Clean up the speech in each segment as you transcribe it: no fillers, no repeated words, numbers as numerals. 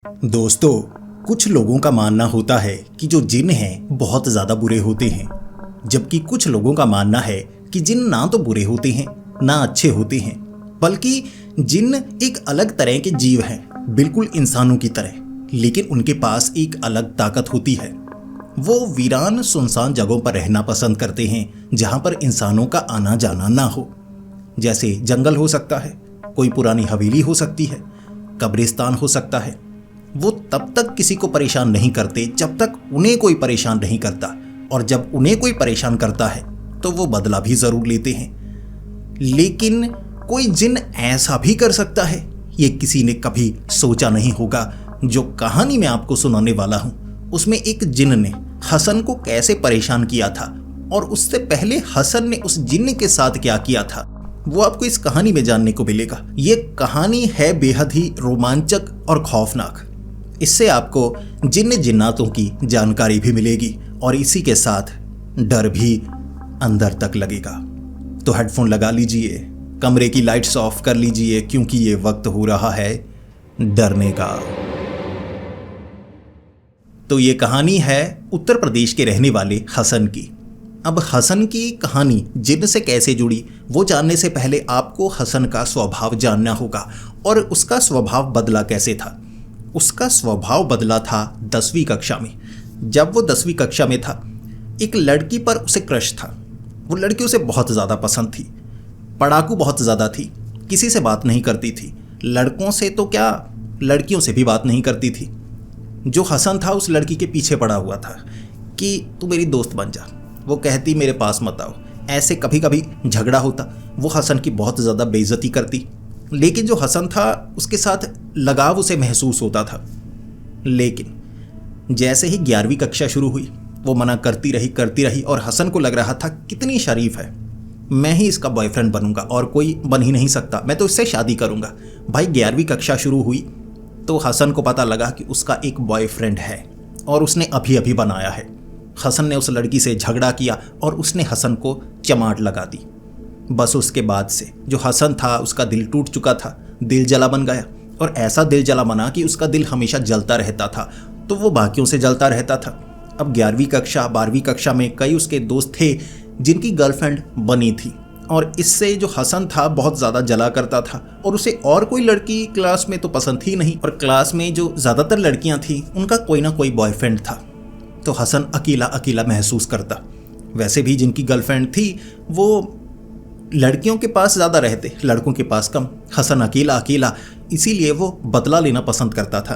दोस्तों, कुछ लोगों का मानना होता है कि जो जिन हैं बहुत ज़्यादा बुरे होते हैं, जबकि कुछ लोगों का मानना है कि जिन ना तो बुरे होते हैं ना अच्छे होते हैं, बल्कि जिन एक अलग तरह के जीव हैं, बिल्कुल इंसानों की तरह, लेकिन उनके पास एक अलग ताकत होती है। वो वीरान सुनसान जगहों पर रहना पसंद करते हैं जहाँ पर इंसानों का आना जाना ना हो। जैसे जंगल हो सकता है, कोई पुरानी हवेली हो सकती है, कब्रिस्तान हो सकता है। वो तब तक किसी को परेशान नहीं करते जब तक उन्हें कोई परेशान नहीं करता, और जब उन्हें कोई परेशान करता है तो वो बदला भी जरूर लेते हैं। लेकिन कोई जिन ऐसा भी कर सकता है, ये किसी ने कभी सोचा नहीं होगा। जो कहानी मैं आपको सुनाने वाला हूं, उसमें एक जिन ने हसन को कैसे परेशान किया था, और उससे पहले हसन ने उस जिन के साथ क्या किया था, वो आपको इस कहानी में जानने को मिलेगा। ये कहानी है बेहद ही रोमांचक और खौफनाक। इससे आपको जिन्न जिन्नातों की जानकारी भी मिलेगी और इसी के साथ डर भी अंदर तक लगेगा। तो हेडफोन लगा लीजिए, कमरे की लाइट्स ऑफ कर लीजिए, क्योंकि ये वक्त हो रहा है डरने का। तो ये कहानी है उत्तर प्रदेश के रहने वाले हसन की। अब हसन की कहानी जिन्न से कैसे जुड़ी, वो जानने से पहले आपको हसन का स्वभाव जानना होगा, और उसका स्वभाव बदला कैसे था। उसका स्वभाव बदला था 10वीं कक्षा में। जब वो 10वीं कक्षा में था, एक लड़की पर उसे क्रश था। वो लड़की उसे बहुत ज़्यादा पसंद थी, पढ़ाकू बहुत ज़्यादा थी, किसी से बात नहीं करती थी, लड़कों से तो क्या लड़कियों से भी बात नहीं करती थी। जो हसन था उस लड़की के पीछे पड़ा हुआ था कि तू मेरी दोस्त बन जा। वो कहती मेरे पास मत आओ। ऐसे कभी कभी झगड़ा होता, वो हसन की बहुत ज़्यादा बेइज्जती करती, लेकिन जो हसन था उसके साथ लगाव उसे महसूस होता था। लेकिन जैसे ही 11वीं कक्षा शुरू हुई, वो मना करती रही और हसन को लग रहा था कितनी शरीफ है, मैं ही इसका बॉयफ्रेंड बनूंगा और कोई बन ही नहीं सकता, मैं तो इससे शादी करूंगा। भाई 11वीं कक्षा शुरू हुई तो हसन को पता लगा कि उसका एक बॉयफ्रेंड है और उसने अभी अभी बनाया है। हसन ने उस लड़की से झगड़ा किया और उसने हसन को चमाट लगा दी। बस उसके बाद से जो हसन था उसका दिल टूट चुका था, दिल जला बन गया, और ऐसा दिल जला बना कि उसका दिल हमेशा जलता रहता था, तो वो बाकियों से जलता रहता था। अब 11वीं कक्षा 12वीं कक्षा में कई उसके दोस्त थे जिनकी गर्लफ्रेंड बनी थी, और इससे जो हसन था बहुत ज़्यादा जला करता था, और उसे और कोई लड़की क्लास में तो पसंद थी नहीं, और क्लास में जो ज़्यादातर लड़कियाँ थीं उनका कोई ना कोई बॉयफ्रेंड था। तो हसन अकेला अकेला महसूस करता। वैसे भी जिनकी गर्लफ्रेंड थी वो लड़कियों के पास ज़्यादा रहते, लड़कों के पास कम। हसन अकेला अकेला, इसीलिए वो बदला लेना पसंद करता था।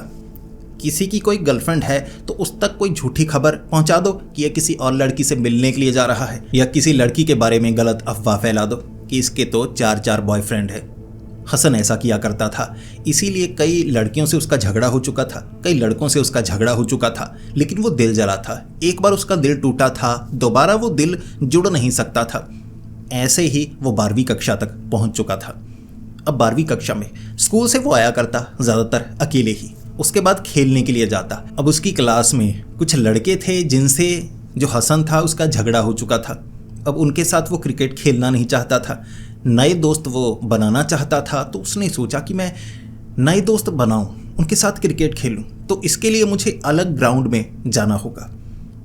किसी की कोई गर्लफ्रेंड है तो उस तक कोई झूठी खबर पहुंचा दो कि यह किसी और लड़की से मिलने के लिए जा रहा है, या किसी लड़की के बारे में गलत अफवाह फैला दो कि इसके तो 4 बॉयफ्रेंड है। हसन ऐसा किया करता था, इसीलिए कई लड़कियों से उसका झगड़ा हो चुका था, कई लड़कों से उसका झगड़ा हो चुका था, लेकिन वो दिल जला था। एक बार उसका दिल टूटा था, दोबारा वो दिल जुड़ नहीं सकता था। ऐसे ही वो 12वीं कक्षा तक पहुंच चुका था। अब 12वीं कक्षा में स्कूल से वो आया करता ज़्यादातर अकेले ही, उसके बाद खेलने के लिए जाता। अब उसकी क्लास में कुछ लड़के थे जिनसे जो हसन था उसका झगड़ा हो चुका था। अब उनके साथ वो क्रिकेट खेलना नहीं चाहता था, नए दोस्त वो बनाना चाहता था। तो उसने सोचा कि मैं नए दोस्त बनाऊं, उनके साथ क्रिकेट खेलूं, तो इसके लिए मुझे अलग ग्राउंड में जाना होगा।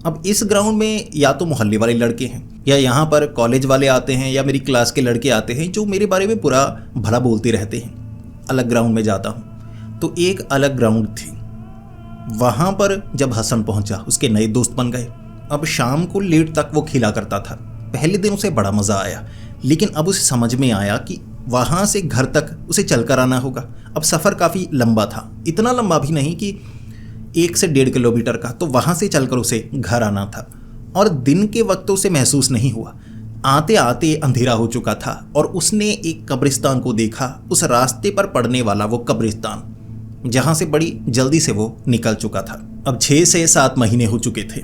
अब इस ग्राउंड में या तो मोहल्ले वाले लड़के हैं, या यहाँ पर कॉलेज वाले आते हैं, या मेरी क्लास के लड़के आते हैं जो मेरे बारे में बुरा भला बोलते रहते हैं। अलग ग्राउंड में जाता हूँ। तो एक अलग ग्राउंड थी, वहाँ पर जब हसन पहुँचा उसके नए दोस्त बन गए। अब शाम को लेट तक वो खेला करता था। पहले दिन उसे बड़ा मज़ा आया, लेकिन अब उसे समझ में आया कि वहाँ से घर तक उसे चल कर आना होगा। अब सफ़र काफ़ी लंबा था, इतना लंबा भी नहीं कि 1 से 1.5 किलोमीटर का, तो वहाँ से चलकर उसे घर आना था। और दिन के वक्त तो उसे महसूस नहीं हुआ। आते आते अंधेरा हो चुका था और उसने एक कब्रिस्तान को देखा, उस रास्ते पर पड़ने वाला वो कब्रिस्तान, जहाँ से बड़ी जल्दी से वो निकल चुका था। अब 6 से 7 महीने हो चुके थे।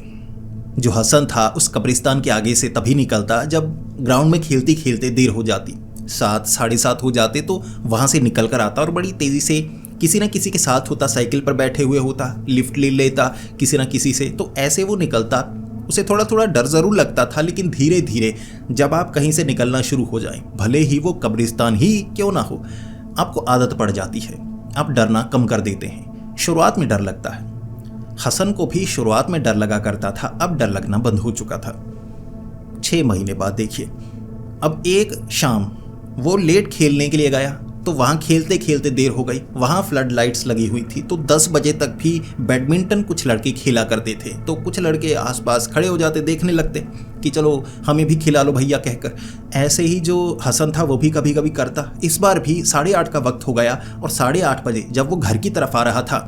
जो हसन था उस कब्रिस्तान के आगे से तभी निकलता जब ग्राउंड में खेलते खेलते देर हो जाती, 7 साढ़े 7 हो जाते, तो वहाँ से निकल कर आता और बड़ी तेज़ी से किसी न किसी के साथ होता, साइकिल पर बैठे हुए होता, लिफ्ट ले लेता किसी न किसी से। तो ऐसे वो निकलता। उसे थोड़ा थोड़ा डर ज़रूर लगता था, लेकिन धीरे धीरे जब आप कहीं से निकलना शुरू हो जाएं, भले ही वो कब्रिस्तान ही क्यों ना हो, आपको आदत पड़ जाती है, आप डरना कम कर देते हैं। शुरुआत में डर लगता है। हसन को भी शुरुआत में डर लगा करता था, अब डर लगना बंद हो चुका था। 6 महीने बाद देखिए, अब एक शाम वो लेट खेलने के लिए गया तो वहाँ खेलते खेलते देर हो गई। वहाँ फ्लड लाइट्स लगी हुई थी तो 10 बजे तक भी बैडमिंटन कुछ लड़के खेला करते थे। तो कुछ लड़के आसपास खड़े हो जाते, देखने लगते कि चलो हमें भी खिला लो भैया कहकर। ऐसे ही जो हसन था वो भी कभी कभी करता। इस बार भी 8:30 का वक्त हो गया और 8:30 बजे जब वो घर की तरफ आ रहा था,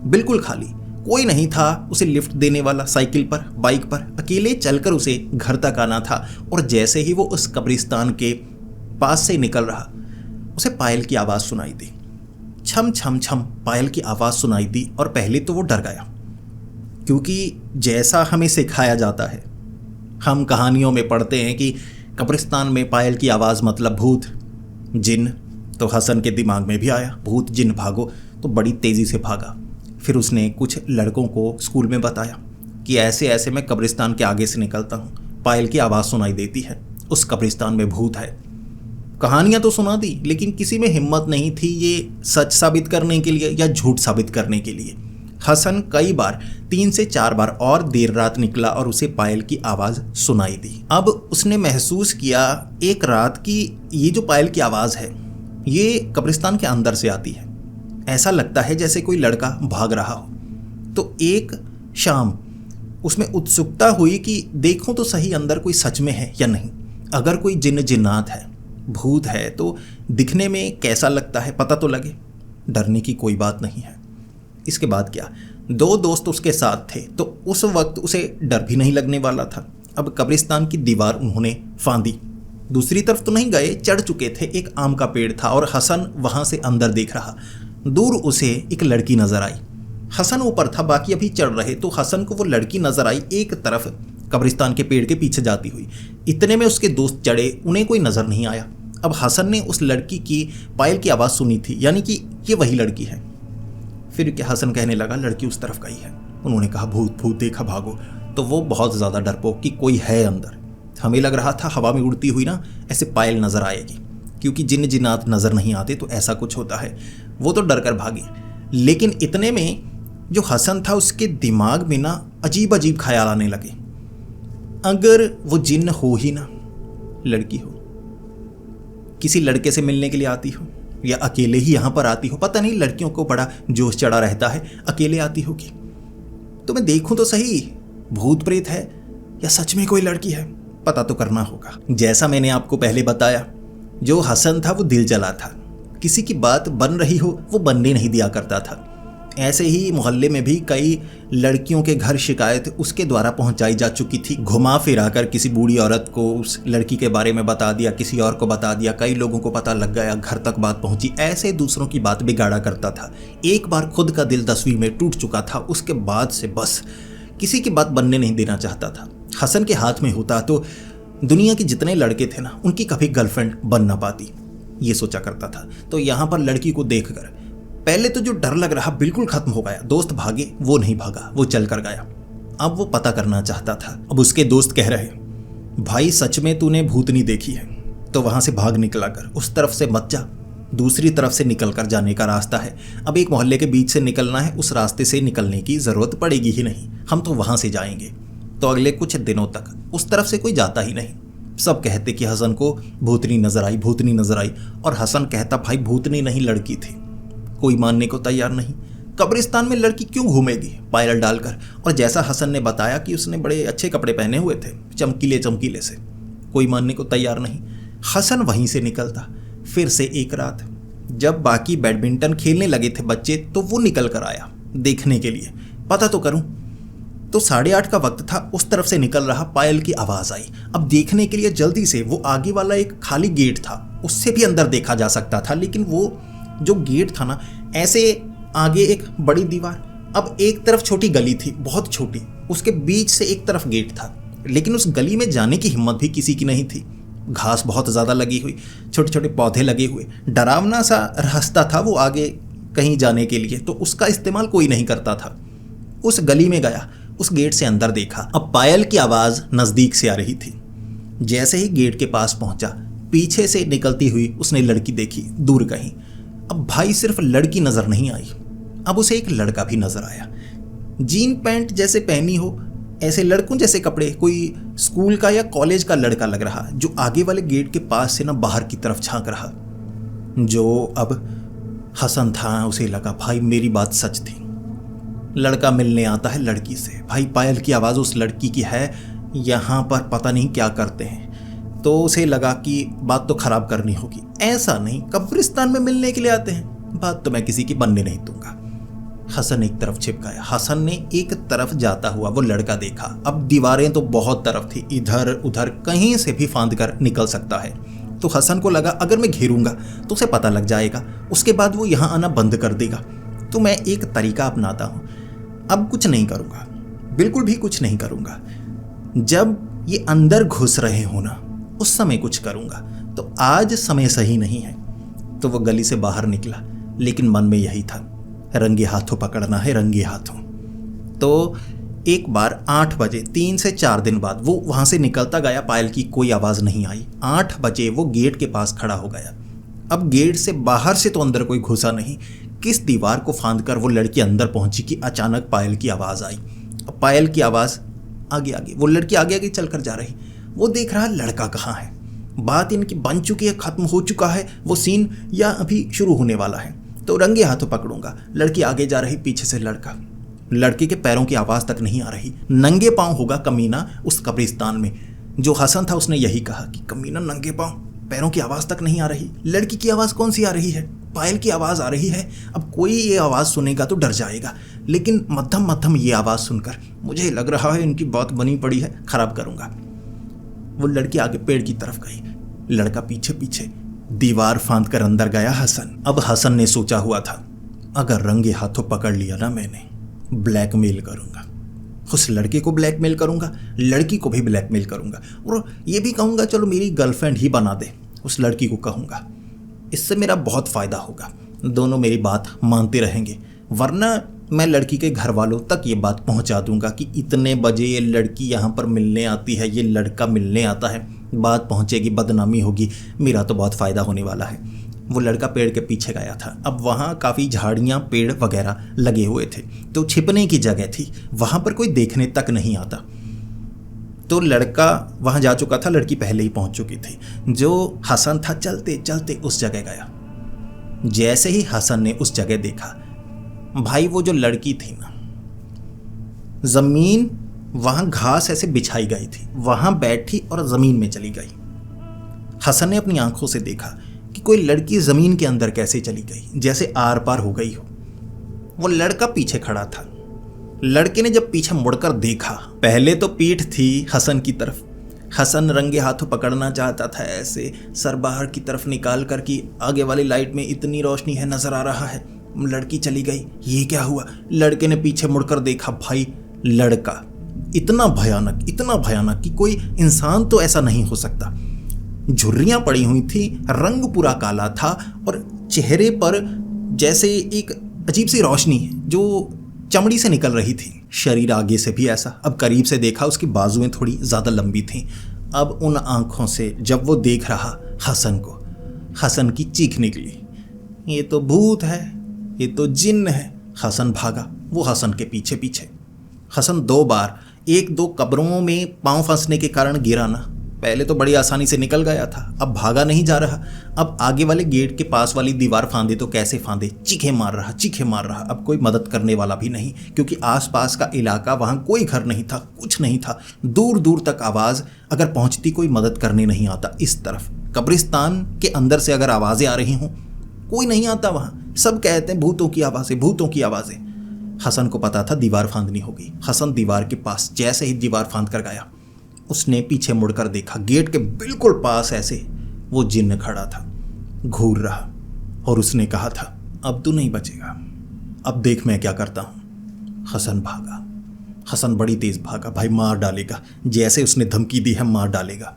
बिल्कुल खाली, कोई नहीं था उसे लिफ्ट देने वाला। साइकिल पर, बाइक पर अकेले चलकर उसे घर तक आना था। और जैसे ही वो उस कब्रिस्तान के पास से निकल रहा, उसे पायल की आवाज़ सुनाई दी। छम छम छम पायल की आवाज़ सुनाई दी। और पहले तो वो डर गया, क्योंकि जैसा हमें सिखाया जाता है, हम कहानियों में पढ़ते हैं कि कब्रिस्तान में पायल की आवाज़ मतलब भूत, जिन। तो हसन के दिमाग में भी आया भूत जिन भागो, तो बड़ी तेज़ी से भागा। फिर उसने कुछ लड़कों को स्कूल में बताया कि ऐसे ऐसे मैं कब्रिस्तान के आगे से निकलता हूँ, पायल की आवाज़ सुनाई देती है, उस कब्रिस्तान में भूत है। कहानियाँ तो सुना दी, लेकिन किसी में हिम्मत नहीं थी ये सच साबित करने के लिए या झूठ साबित करने के लिए। हसन कई बार, 3 से 4 बार और देर रात निकला और उसे पायल की आवाज़ सुनाई दी। अब उसने महसूस किया एक रात कि ये जो पायल की आवाज़ है ये कब्रिस्तान के अंदर से आती है। ऐसा लगता है जैसे कोई लड़का भाग रहा हो। तो एक शाम उसमें उत्सुकता हुई कि देखूं तो सही अंदर कोई सच में है या नहीं। अगर कोई जिन्न जिन्नात है, भूत है, तो दिखने में कैसा लगता है पता तो लगे। डरने की कोई बात नहीं है। इसके बाद क्या, 2 दोस्त उसके साथ थे तो उस वक्त उसे डर भी नहीं लगने वाला था। अब कब्रिस्तान की दीवार उन्होंने फांदी। दूसरी तरफ तो नहीं गए, चढ़ चुके थे। एक आम का पेड़ था और हसन वहाँ से अंदर देख रहा। दूर उसे एक लड़की नजर आई। हसन ऊपर था, बाकी अभी चढ़ रहे। तो हसन को वो लड़की नजर आई एक तरफ कब्रिस्तान के पेड़ के पीछे जाती हुई। इतने में उसके दोस्त चढ़े, उन्हें कोई नजर नहीं आया। अब हसन ने उस लड़की की पायल की आवाज़ सुनी थी, यानी कि ये वही लड़की है। फिर क्या, हसन कहने लगा लड़की उस तरफ गई है। उन्होंने कहा भूत भूत देखा भागो। तो वो बहुत ज़्यादा डरपोक कि कोई है अंदर। हमें लग रहा था हवा में उड़ती हुई ना ऐसे पायल नजर आएगी, क्योंकि जिन्न जिन्नात नज़र नहीं आते तो ऐसा कुछ होता है। वो तो डर कर भागे। लेकिन इतने में जो हसन था उसके दिमाग में ना अजीब अजीब ख्याल आने लगे। अगर वो जिन्न हो ही ना, लड़की हो, किसी लड़के से मिलने के लिए आती हो या अकेले ही यहाँ पर आती हो, पता नहीं लड़कियों को बड़ा जोश चढ़ा रहता है, अकेले आती होगी, तो मैं देखूं तो सही भूत प्रेत है या सच में कोई लड़की है, पता तो करना होगा। जैसा मैंने आपको पहले बताया, जो हसन था वो दिल जला था। किसी की बात बन रही हो वो बनने नहीं दिया करता था। ऐसे ही मोहल्ले में भी कई लड़कियों के घर शिकायत उसके द्वारा पहुंचाई जा चुकी थी। घुमा फिरा कर किसी बूढ़ी औरत को उस लड़की के बारे में बता दिया, किसी और को बता दिया, कई लोगों को पता लग गया, घर तक बात पहुंची। ऐसे दूसरों की बात बिगाड़ा करता था। एक बार खुद का दिल 10वीं में टूट चुका था, उसके बाद से बस किसी की बात बनने नहीं देना चाहता था। हसन के हाथ में होता तो दुनिया के जितने लड़के थे ना, उनकी कभी गर्लफ्रेंड बन ना पाती, ये सोचा करता था। तो यहाँ पर लड़की को देखकर पहले तो जो डर लग रहा बिल्कुल खत्म हो गया। दोस्त भागे, वो नहीं भागा, वो चल कर गया। अब वो पता करना चाहता था। अब उसके दोस्त कह रहे, भाई सच में तूने भूतनी देखी है तो वहां से भाग निकला कर, उस तरफ से मत जा, दूसरी तरफ से निकल कर जाने का रास्ता है। अब एक मोहल्ले के बीच से निकलना है, उस रास्ते से निकलने की जरूरत पड़ेगी ही नहीं, हम तो वहां से जाएंगे। तो अगले कुछ दिनों तक उस तरफ से कोई जाता ही नहीं। सब कहते कि हसन को भूतनी नजर आई, भूतनी नजर आई। और हसन कहता भाई भूतनी नहीं, लड़की थी। कोई मानने को तैयार नहीं। कब्रिस्तान में लड़की क्यों घूमेगी पायल डालकर। और जैसा हसन ने बताया कि उसने बड़े अच्छे कपड़े पहने हुए थे, चमकीले चमकीले से, कोई मानने को तैयार नहीं। हसन वहीं से निकलता। फिर से एक रात जब बाकी बैडमिंटन खेलने लगे थे बच्चे, तो वो निकल कर आया देखने के लिए, पता तो करूं। तो 8:30 का वक्त था, उस तरफ से निकल रहा, पायल की आवाज़ आई। अब देखने के लिए जल्दी से वो आगे वाला एक खाली गेट था, उससे भी अंदर देखा जा सकता था, लेकिन वो जो गेट था ना, ऐसे आगे एक बड़ी दीवार, अब एक तरफ छोटी गली थी, बहुत छोटी, उसके बीच से एक तरफ गेट था। लेकिन उस गली में जाने की हिम्मत भी किसी की नहीं थी। घास बहुत ज़्यादा लगी हुई, छोटे छोटे पौधे लगे हुए, डरावना सा रास्ता था वो आगे कहीं जाने के लिए, तो उसका इस्तेमाल कोई नहीं करता था। उस गली में गया, उस गेट से अंदर देखा। अब पायल की आवाज़ नज़दीक से आ रही थी। जैसे ही गेट के पास पहुंचा, पीछे से निकलती हुई उसने लड़की देखी दूर कहीं। अब भाई सिर्फ लड़की नज़र नहीं आई, अब उसे एक लड़का भी नजर आया, जीन पैंट जैसे पहनी हो, ऐसे लड़कों जैसे कपड़े, कोई स्कूल का या कॉलेज का लड़का लग रहा, जो आगे वाले गेट के पास से ना बाहर की तरफ झांक रहा। जो अब हसन था, उसे लगा भाई मेरी बात सच थी। लड़का मिलने आता है लड़की से, भाई पायल की आवाज़ उस लड़की की है, यहाँ पर पता नहीं क्या करते हैं। तो उसे लगा कि बात तो खराब करनी होगी। ऐसा नहीं, कब्रिस्तान में मिलने के लिए आते हैं, बात तो मैं किसी की बनने नहीं दूंगा। हसन एक तरफ छिप गया। हसन ने एक तरफ जाता हुआ वो लड़का देखा। अब दीवारें तो बहुत तरफ थी, इधर उधर कहीं से भी फांद कर निकल सकता है। तो हसन को लगा अगर मैं घेरूंगा तो उसे पता लग जाएगा, उसके बाद वो यहाँ आना बंद कर देगा। तो मैं एक तरीका अपनाता हूँ, अब कुछ नहीं करूँगा, बिल्कुल भी कुछ नहीं करूँगा। जब ये अंदर घुस रहे हो ना, उस समय कुछ करूँगा। तो आज समय सही नहीं है। तो वो गली से बाहर निकला, लेकिन मन में यही था, रंगे हाथों पकड़ना है, रंगे हाथों। तो एक बार 8 बजे, 3 से 4 दिन बाद वो वहाँ से निकलता गया। पायल की कोई आवाज़ नहीं आई। 8 बजे वो गेट के पास खड़ा हो गया। अब गेट से बाहर से तो अंदर कोई घुसा नहीं, किस दीवार को फांद कर वो लड़की अंदर पहुंची कि अचानक पायल की आवाज़ आई। अब पायल की आवाज़ आगे आगे, वो लड़की आगे आगे चल कर जा रही। वो देख रहा लड़का कहाँ है। बात इनकी बन चुकी है, ख़त्म हो चुका है वो सीन, या अभी शुरू होने वाला है। तो रंगे हाथों पकड़ूंगा। लड़की आगे जा रही, पीछे से लड़का। लड़के के पैरों की आवाज़ तक नहीं आ रही। नंगे पाँव होगा कमीना उस कब्रिस्तान में। जो हसन था उसने यही कहा कि कमीना नंगे पाँव, पैरों की आवाज़ तक नहीं आ रही। लड़की की आवाज़ कौन सी आ रही है? पायल की आवाज़ आ रही है। अब कोई ये आवाज़ सुनेगा तो डर जाएगा, लेकिन मध्यम मध्यम ये आवाज़ सुनकर मुझे लग रहा है इनकी बात बनी पड़ी है, खराब करूँगा। वो लड़की आगे पेड़ की तरफ गई, लड़का पीछे पीछे। दीवार फांद कर अंदर गया हसन। अब हसन ने सोचा हुआ था, अगर रंगे हाथों पकड़ लिया ना मैंने, ब्लैकमेल करूंगा, उस लड़के को ब्लैकमेल करूंगा, लड़की को भी ब्लैकमेल करूंगा, और ये भी कहूंगा चलो मेरी गर्लफ्रेंड ही बना दे। उस लड़की को कहूंगा, इससे मेरा बहुत फ़ायदा होगा, दोनों मेरी बात मानते रहेंगे। वरना मैं लड़की के घर वालों तक ये बात पहुंचा दूंगा कि इतने बजे ये लड़की यहाँ पर मिलने आती है, ये लड़का मिलने आता है। बात पहुंचेगी, बदनामी होगी, मेरा तो बहुत फ़ायदा होने वाला है। वो लड़का पेड़ के पीछे गया था। अब वहाँ काफ़ी झाड़ियाँ, पेड़ वगैरह लगे हुए थे, तो छिपने की जगह थी, वहाँ पर कोई देखने तक नहीं आता। तो लड़का वहाँ जा चुका था, लड़की पहले ही पहुँच चुकी थी। जो हसन था चलते चलते उस जगह गया। जैसे ही हसन ने उस जगह देखा, भाई वो जो लड़की थी ना, ज़मीन वहाँ घास ऐसे बिछाई गई थी, वहाँ बैठी और ज़मीन में चली गई। हसन ने अपनी आंखों से देखा कि कोई लड़की ज़मीन के अंदर कैसे चली गई, जैसे आर पार हो गई हो। वो लड़का पीछे खड़ा था। लड़के ने जब पीछे मुड़कर देखा, पहले तो पीठ थी हसन की तरफ। हसन रंगे हाथों पकड़ना चाहता था, ऐसे सर बाहर की तरफ निकाल कर कि आगे वाली लाइट में इतनी रोशनी है, नज़र आ रहा है। लड़की चली गई, ये क्या हुआ? लड़के ने पीछे मुड़कर देखा, भाई लड़का इतना भयानक कि कोई इंसान तो ऐसा नहीं हो सकता। झुर्रियाँ पड़ी हुई थी, रंग पूरा काला था, और चेहरे पर जैसे एक अजीब सी रोशनी जो चमड़ी से निकल रही थी। शरीर आगे से भी ऐसा। अब करीब से देखा, उसकी बाजुएं थोड़ी ज़्यादा लंबी थीं। अब उन आँखों से जब वो देख रहा हसन को, हसन की चीख निकली, ये तो भूत है, ये तो जिन्न है। हसन भागा, वो हसन के पीछे पीछे। हसन 2 बार 1-2 कब्रों में पाँव फंसने के कारण गिरा ना। पहले तो बड़ी आसानी से निकल गया था, अब भागा नहीं जा रहा। अब आगे वाले गेट के पास वाली दीवार फांदे तो कैसे फांदे, चीखे मार रहा। अब कोई मदद करने वाला भी नहीं, क्योंकि आसपास का इलाका, वहाँ कोई घर नहीं था, कुछ नहीं था। दूर दूर तक आवाज़ अगर पहुँचती, कोई मदद करने नहीं आता। इस तरफ कब्रिस्तान के अंदर से अगर आवाज़ें आ रही हों, कोई नहीं आता वहाँ। सब कहते हैं भूतों की आवाज़ें। हसन को पता था दीवार फांदनी होगी। हसन दीवार के पास जैसे ही दीवार फांद कर गया, उसने पीछे मुड़कर देखा, गेट के बिल्कुल पास ऐसे वो जिन्न खड़ा था, घूर रहा, और उसने कहा था, अब तू नहीं बचेगा, अब देख मैं क्या करता हूँ। हसन भागा, हसन बड़ी तेज भागा, भाई मार डालेगा, जैसे उसने धमकी दी है मार डालेगा।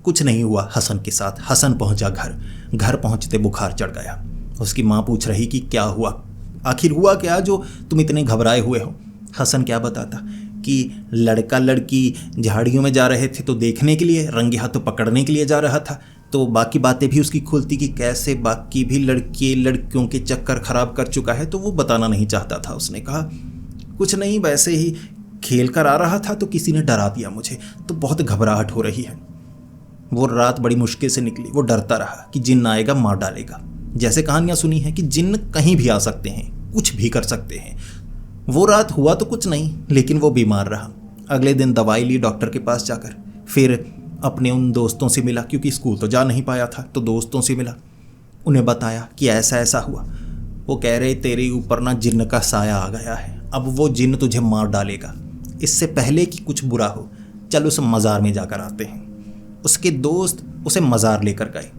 कुछ नहीं हुआ हसन के साथ। हसन पहुंचा घर पहुंचते बुखार चढ़ गया। उसकी माँ पूछ रही कि क्या हुआ, आखिर हुआ क्या जो तुम इतने घबराए हुए हो? हसन क्या बताता कि लड़का लड़की झाड़ियों में जा रहे थे, तो देखने के लिए, रंगे हाथों पकड़ने के लिए जा रहा था। तो बाकी बातें भी उसकी खुलती कि कैसे बाकी भी लड़कियों के चक्कर खराब कर चुका है, तो वो बताना नहीं चाहता था। उसने कहा कुछ नहीं, वैसे ही खेल कर आ रहा था तो किसी ने डरा दिया मुझे, तो बहुत घबराहट हो रही है। वो रात बड़ी मुश्किल से निकली। वो डरता रहा कि जिन्न आएगा मार डालेगा। जैसे कहानियां सुनी हैं कि जिन्न कहीं भी आ सकते हैं, कुछ भी कर सकते हैं। वो रात हुआ तो कुछ नहीं, लेकिन वो बीमार रहा। अगले दिन दवाई ली डॉक्टर के पास जाकर, फिर अपने उन दोस्तों से मिला, क्योंकि स्कूल तो जा नहीं पाया था, तो दोस्तों से मिला। उन्हें बताया कि ऐसा ऐसा हुआ। वो कह रहे तेरे ऊपर ना जिन्न का साया आ गया है, अब वो जिन्न तुझे मार डालेगा। इससे पहले कि कुछ बुरा हो, चल उस मज़ार में जाकर आते हैं। उसके दोस्त उसे मज़ार लेकर गए,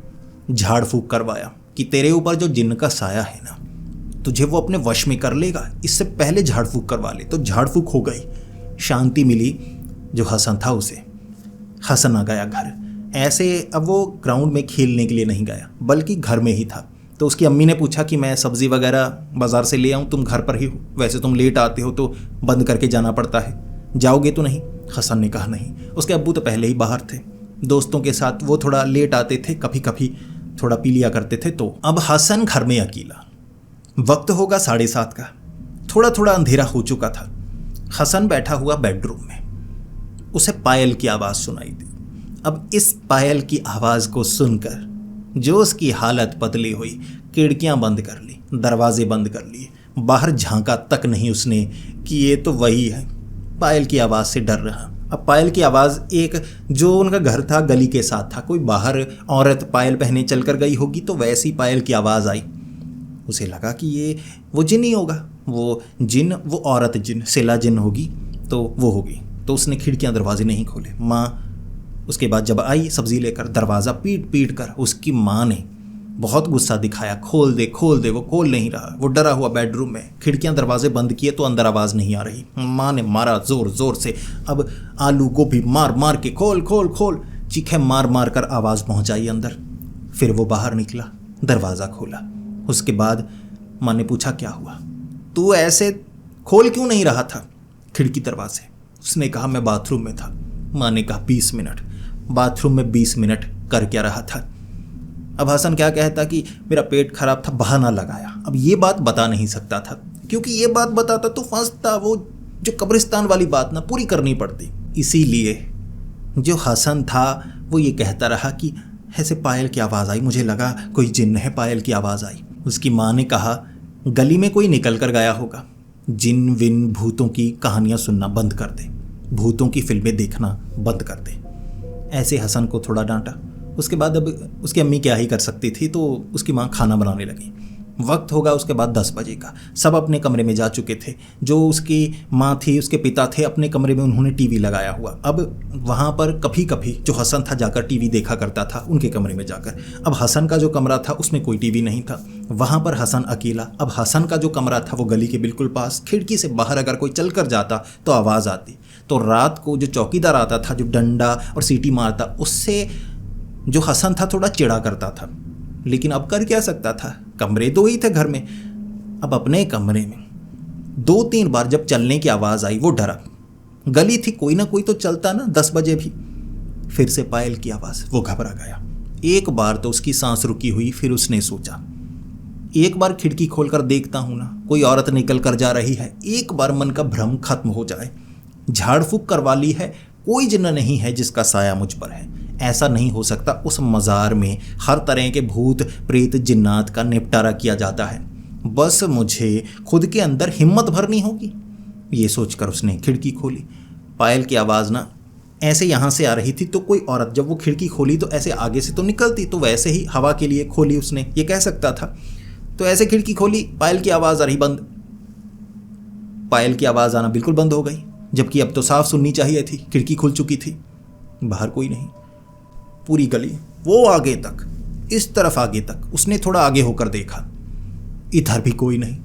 झाड़ फूक करवाया कि तेरे ऊपर जो जिन्न का साया है ना, तुझे वो अपने वश में कर लेगा, इससे पहले झाड़ फूक करवा ले। तो झाड़ फूक हो गई, शांति मिली। जो हसन था उसे, हसन आ गया घर। ऐसे अब वो ग्राउंड में खेलने के लिए नहीं गया, बल्कि घर में ही था। तो उसकी अम्मी ने पूछा कि मैं सब्ज़ी वगैरह बाज़ार से ले आऊँ, तुम घर पर ही हो, वैसे तुम लेट आते हो तो बंद करके जाना पड़ता है, जाओगे तो नहीं? हसन ने कहा नहीं। उसके अब्बू तो पहले ही बाहर थे, दोस्तों के साथ वो थोड़ा लेट आते थे, कभी कभी थोड़ा पी लिया करते थे। तो अब हसन घर में अकेला। वक्त होगा 7:30 का, थोड़ा थोड़ा अंधेरा हो चुका था। हसन बैठा हुआ बेडरूम में, उसे पायल की आवाज़ सुनाई दी। अब इस पायल की आवाज़ को सुनकर जो उसकी हालत बदली हुई, खिड़कियां बंद कर ली, दरवाजे बंद कर लिए, बाहर झांका तक नहीं उसने कि ये तो वही है। पायल की आवाज़ से डर रहा। अब पायल की आवाज़ एक, जो उनका घर था गली के साथ था, कोई बाहर औरत पायल पहने चल कर गई होगी, तो वैसी पायल की आवाज़ आई। उसे लगा कि ये वो जिन ही होगा, वो जिन, वो औरत जिन, सिला जिन होगी, तो वो होगी। तो उसने खिड़कियां दरवाजे नहीं खोले। माँ उसके बाद जब आई सब्ज़ी लेकर, दरवाज़ा पीट पीट कर उसकी माँ ने बहुत गुस्सा दिखाया, खोल दे खोल दे। वो खोल नहीं रहा, वो डरा हुआ बेडरूम में। खिड़कियां दरवाजे बंद किए तो अंदर आवाज़ नहीं आ रही। माँ ने मारा ज़ोर ज़ोर से। अब आलू गोभी मार मार के खोल खोल खोल, चीखें मार मार कर आवाज़ पहुँचाई अंदर। फिर वो बाहर निकला, दरवाज़ा खोला। उसके बाद माँ ने पूछा क्या हुआ, तू ऐसे खोल क्यों नहीं रहा था खिड़की दरवाजे? उसने कहा मैं बाथरूम में था। माँ ने कहा 20 मिनट? बाथरूम में 20 मिनट कर क्या रहा था? अब हसन क्या कहता कि मेरा पेट खराब था, बहाना लगाया। अब ये बात बता नहीं सकता था, क्योंकि ये बात बताता तो फंसता। वो जो कब्रिस्तान वाली बात ना पूरी करनी पड़ती। इसीलिए जो हसन था वो ये कहता रहा कि ऐसे पायल की आवाज़ आई, मुझे लगा कोई जिन्न है, पायल की आवाज़ आई। उसकी माँ ने कहा गली में कोई निकल कर गया होगा, जिन विन भूतों की कहानियाँ सुनना बंद कर दे, भूतों की फिल्में देखना बंद कर दे। ऐसे हसन को थोड़ा डांटा। उसके बाद अब उसकी अम्मी क्या ही कर सकती थी, तो उसकी माँ खाना बनाने लगी। वक्त होगा उसके बाद 10 बजे का। सब अपने कमरे में जा चुके थे। जो उसकी माँ थी, उसके पिता थे, अपने कमरे में उन्होंने टीवी लगाया हुआ। अब वहाँ पर कभी कभी जो हसन था जाकर टीवी देखा करता था उनके कमरे में जाकर। अब हसन का जो कमरा था उसमें कोई टीवी नहीं था, वहाँ पर हसन अकेला। अब हसन का जो कमरा था वो गली के बिल्कुल पास, खिड़की से बाहर अगर कोई चल कर जाता तो आवाज़ आती। तो रात को जो चौकीदार आता था, जो डंडा और सीटी मारता, उससे जो हसन था थोड़ा चिढ़ा करता था। लेकिन अब कर क्या सकता था, कमरे 2 ही थे घर में। अब अपने कमरे में 2-3 बार जब चलने की आवाज़ आई वो डरा। गली थी, कोई ना कोई तो चलता ना 10 बजे भी। फिर से पायल की आवाज़, वो घबरा गया। एक बार तो उसकी सांस रुकी हुई। फिर उसने सोचा एक बार खिड़की खोलकर देखता हूँ ना, कोई औरत निकल कर जा रही है, एक बार मन का भ्रम खत्म हो जाए। झाड़ फूक करवा ली है, कोई जिन्न नहीं है जिसका साया मुझ पर है। ऐसा नहीं हो सकता। उस मज़ार में हर तरह के भूत प्रेत जिन्नात का निपटारा किया जाता है, बस मुझे खुद के अंदर हिम्मत भरनी होगी। ये सोचकर उसने खिड़की खोली। पायल की आवाज़ ना ऐसे यहाँ से आ रही थी, तो कोई औरत जब वो खिड़की खोली तो ऐसे आगे से तो निकलती, तो वैसे ही हवा के लिए खोली उसने, ये कह सकता था। तो ऐसे खिड़की खोली, पायल की आवाज़ आ रही, बंद। पायल की आवाज़ आना बिल्कुल बंद हो गई, जबकि अब तो साफ सुननी चाहिए थी। खिड़की खुल चुकी थी, बाहर कोई नहीं। पूरी गली, वो आगे तक, इस तरफ आगे तक, उसने थोड़ा आगे होकर देखा, इधर भी कोई नहीं,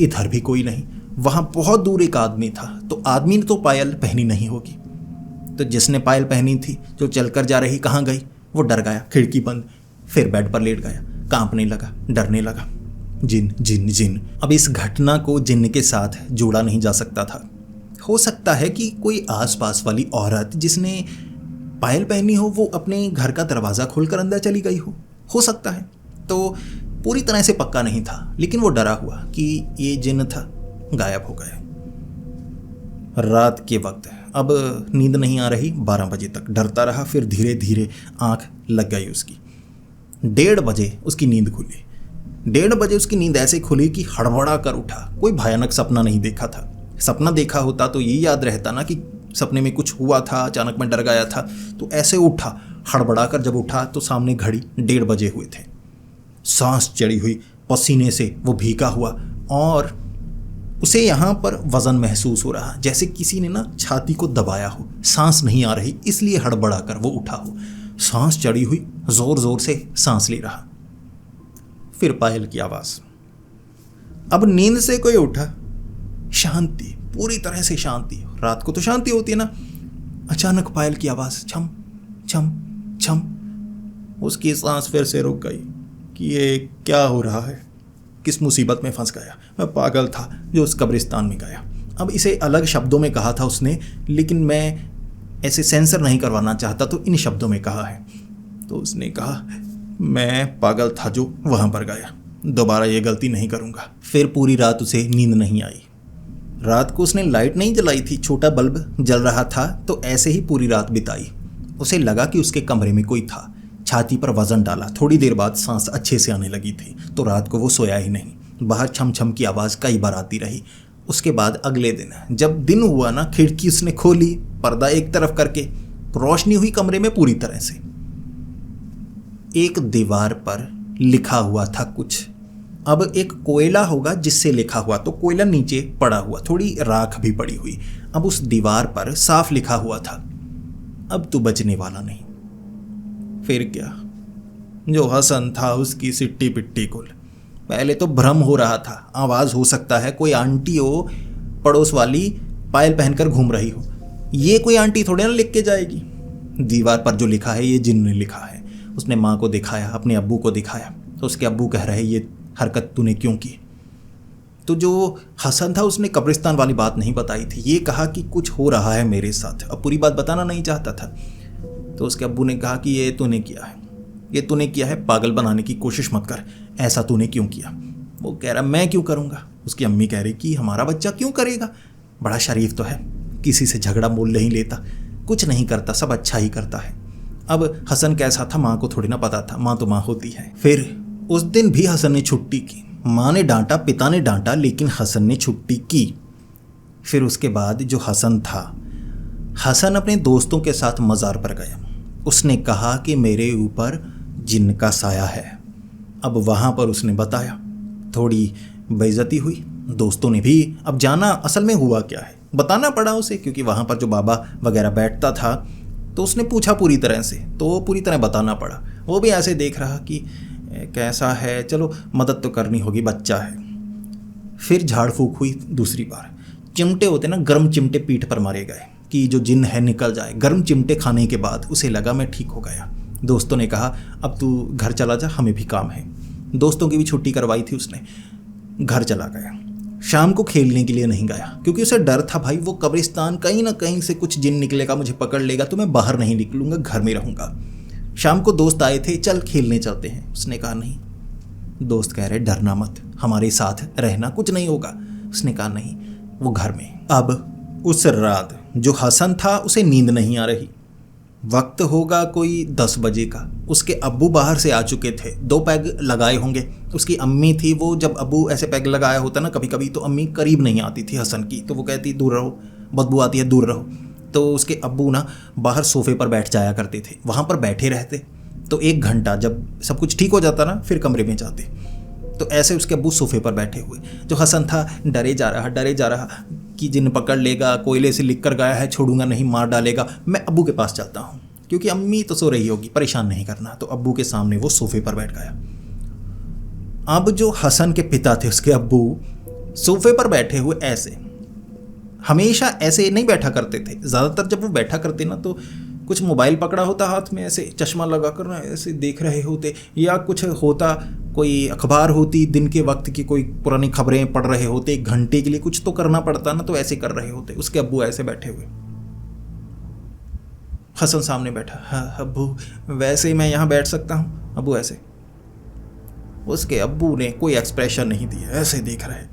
इधर भी कोई नहीं। वहाँ बहुत दूर एक आदमी था। तो आदमी ने तो पायल पहनी नहीं होगी, तो जिसने पायल पहनी थी जो चलकर जा रही कहाँ गई? वो डर गया, खिड़की बंद। फिर बेड पर लेट गया, कांपने लगा, डरने लगा। जिन जिन जिन। अब इस घटना को जिन के साथ जोड़ा नहीं जा सकता था। हो सकता है कि कोई आसपास वाली औरत जिसने पायल पहनी हो वो अपने घर का दरवाज़ा खोलकर अंदर चली गई हो सकता है। तो पूरी तरह से पक्का नहीं था, लेकिन वो डरा हुआ कि ये जिन्न था, गायब हो गए। रात के वक्त अब नींद नहीं आ रही, 12 बजे तक डरता रहा, फिर धीरे धीरे आंख लग गई उसकी। 1:30 बजे उसकी नींद खुली। 1:30 बजे उसकी नींद ऐसे खुली कि हड़बड़ा कर उठा। कोई भयानक सपना नहीं देखा था। सपना देखा होता तो ये याद रहता ना कि सपने में कुछ हुआ था, अचानक मैं डर गया था। तो ऐसे उठा, हड़बड़ा कर जब उठा तो सामने घड़ी 1:30 बजे हुए थे। सांस चढ़ी हुई, पसीने से वो भीगा हुआ, और उसे यहाँ पर वजन महसूस हो रहा, जैसे किसी ने ना छाती को दबाया हो। सांस नहीं आ रही, इसलिए हड़बड़ा कर वो उठा हो। सांस चढ़ी हुई, जोर जोर से सांस ले रहा। फिर पायल की आवाज। अब नींद से कोई उठा, शांति, पूरी तरह से शांति। रात को तो शांति होती है ना। अचानक पायल की आवाज, छम छम छम। उसकी सांस फिर से रुक गई कि ये क्या हो रहा है, किस मुसीबत में फंस गया। मैं पागल था जो उस कब्रिस्तान में गया। अब इसे अलग शब्दों में कहा था उसने, लेकिन मैं ऐसे सेंसर नहीं करवाना चाहता तो इन शब्दों में कहा है। तो उसने कहा, मैं पागल था जो वहाँ पर गया, दोबारा ये गलती नहीं करूँगा। फिर पूरी रात उसे नींद नहीं आई। रात को उसने लाइट नहीं जलाई थी, छोटा बल्ब जल रहा था, तो ऐसे ही पूरी रात बिताई। उसे लगा कि उसके कमरे में कोई था। छाती पर वजन डाला। थोड़ी देर बाद सांस अच्छे से आने लगी थी, तो रात को वो सोया ही नहीं। बाहर छम छम की आवाज़ कई बार आती रही। उसके बाद अगले दिन जब दिन हुआ ना, खिड़की उसने खोली, पर्दा एक तरफ करके, रोशनी हुई कमरे में पूरी तरह से। एक दीवार पर लिखा हुआ था कुछ। अब एक कोयला होगा जिससे लिखा हुआ, तो कोयला नीचे पड़ा हुआ, थोड़ी राख भी पड़ी हुई। अब उस दीवार पर साफ लिखा हुआ था, अब तू बचने वाला नहीं। फिर क्या, जो हसन था उसकी सिट्टी पिट्टी कुल। पहले तो भ्रम हो रहा था, आवाज़ हो सकता है कोई आंटी हो पड़ोस वाली, पायल पहनकर घूम रही हो। ये कोई आंटी थोड़े ना लिख के जाएगी। दीवार पर जो लिखा है ये जिन्न ने लिखा है। उसने माँ को दिखाया, अपने अब्बू को दिखाया, तो उसके अब्बू कह रहे ये हरकत तूने क्यों की। तो जो हसन था उसने कब्रिस्तान वाली बात नहीं बताई थी, ये कहा कि कुछ हो रहा है मेरे साथ। अब पूरी बात बताना नहीं चाहता था। तो उसके अब्बू ने कहा कि ये तूने किया है, ये तूने किया है, पागल बनाने की कोशिश मत कर, ऐसा तूने क्यों किया। वो कह रहा मैं क्यों करूँगा। उसकी अम्मी कह रही कि हमारा बच्चा क्यों करेगा, बड़ा शरीफ तो है, किसी से झगड़ा मोल नहीं लेता, कुछ नहीं करता, सब अच्छा ही करता है। अब हसन कैसा था माँ को थोड़ी ना पता था, माँ तो माँ होती है। फिर उस दिन भी हसन ने छुट्टी की। माँ ने डांटा, पिता ने डांटा, लेकिन हसन ने छुट्टी की। फिर उसके बाद जो हसन था, हसन अपने दोस्तों के साथ मज़ार पर गया। उसने कहा कि मेरे ऊपर जिन्न का साया है। अब वहाँ पर उसने बताया, थोड़ी बेइज्जती हुई, दोस्तों ने भी अब जाना असल में हुआ क्या है, बताना पड़ा उसे, क्योंकि वहाँ पर जो बाबा वगैरह बैठता था, तो उसने पूछा पूरी तरह से, तो पूरी तरह बताना पड़ा। वो भी ऐसे देख रहा कि कैसा है, चलो मदद तो करनी होगी, बच्चा है। फिर झाड़ फूक हुई दूसरी बार। चिमटे होते ना, गर्म चिमटे पीठ पर मारे गए कि जो जिन्न है निकल जाए। गर्म चिमटे खाने के बाद उसे लगा मैं ठीक हो गया। दोस्तों ने कहा अब तू घर चला जा, हमें भी काम है। दोस्तों की भी छुट्टी करवाई थी उसने, घर चला गया। शाम को खेलने के लिए नहीं गया, क्योंकि उसे डर था भाई वो कब्रिस्तान कहीं ना कहीं से कुछ जिन्न निकलेगा, मुझे पकड़ लेगा, तो मैं बाहर नहीं निकलूंगा, घर में रहूंगा। शाम को दोस्त आए थे, चल खेलने चलते हैं। उसने कहा नहीं। दोस्त कह रहे डरना मत, हमारे साथ रहना, कुछ नहीं होगा। उसने कहा नहीं, वो घर में। अब उस रात जो हसन था उसे नींद नहीं आ रही। वक्त होगा कोई 10 बजे का। उसके अब्बू बाहर से आ चुके थे, 2 पैग लगाए होंगे। उसकी अम्मी थी, वो जब अब्बू ऐसे पैग लगाया होता ना कभी कभी, तो अम्मी करीब नहीं आती थी हसन की, तो वो कहती दूर रहो, बदबू आती है, दूर रहो। तो उसके अब्बू ना बाहर सोफे पर बैठ जाया करते थे, वहाँ पर बैठे रहते। तो 1 घंटा जब सब कुछ ठीक हो जाता ना, फिर कमरे में जाते। तो ऐसे उसके अब्बू सोफे पर बैठे हुए। जो हसन था डरे जा रहा कि जिन्न पकड़ लेगा, कोयले से लिख कर गया है, छोड़ूंगा नहीं, मार डालेगा। मैं अब्बू के पास चलता हूँ, क्योंकि अम्मी तो सो रही होगी, परेशान नहीं करना। तो अब्बू के सामने वो सोफे पर बैठ गया। अब जो हसन के पिता थे, उसके अब्बू सोफे पर बैठे हुए ऐसे, हमेशा ऐसे नहीं बैठा करते थे। ज़्यादातर जब वो बैठा करते ना, तो कुछ मोबाइल पकड़ा होता हाथ में, ऐसे चश्मा लगा कर ना ऐसे देख रहे होते, या कुछ होता, कोई अखबार होती दिन के वक्त की, कोई पुरानी खबरें पढ़ रहे होते, 1 घंटे के लिए कुछ तो करना पड़ता ना, तो ऐसे कर रहे होते। उसके अब्बू ऐसे बैठे हुए। हसन सामने बैठा। हाँ अब्बू, वैसे ही मैं यहाँ बैठ सकता हूँ? अब्बू ऐसे। उसके अब्बू ने कोई एक्सप्रेशन नहीं दिया, ऐसे देख रहे।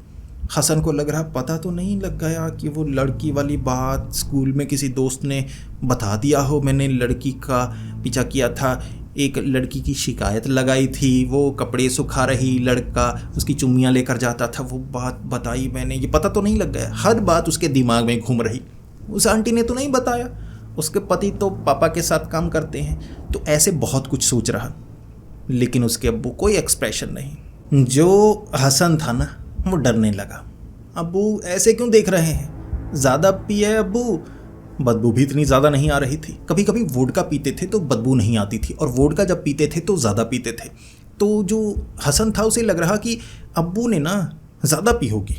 हसन को लग रहा पता तो नहीं लग गया कि वो लड़की वाली बात स्कूल में किसी दोस्त ने बता दिया हो, मैंने लड़की का पीछा किया था, एक लड़की की शिकायत लगाई थी, वो कपड़े सुखा रही, लड़का उसकी चुम्मियाँ लेकर जाता था, वो बात बताई मैंने, ये पता तो नहीं लग गया? हर बात उसके दिमाग में घूम रही। उस आंटी ने तो नहीं बताया, उसके पति तो पापा के साथ काम करते हैं, तो ऐसे बहुत कुछ सोच रहा। लेकिन उसके अब्बू कोई एक्सप्रेशन नहीं। जो हसन था ना, वो डरने लगा। अब्बू ऐसे क्यों देख रहे हैं? ज़्यादा पिए अब्बू? बदबू भी इतनी ज़्यादा नहीं आ रही थी। कभी कभी वोडका पीते थे तो बदबू नहीं आती थी, और वोडका जब पीते थे तो ज़्यादा पीते थे। तो जो हसन था उसे लग रहा कि अब्बू ने ना ज़्यादा पी होगी।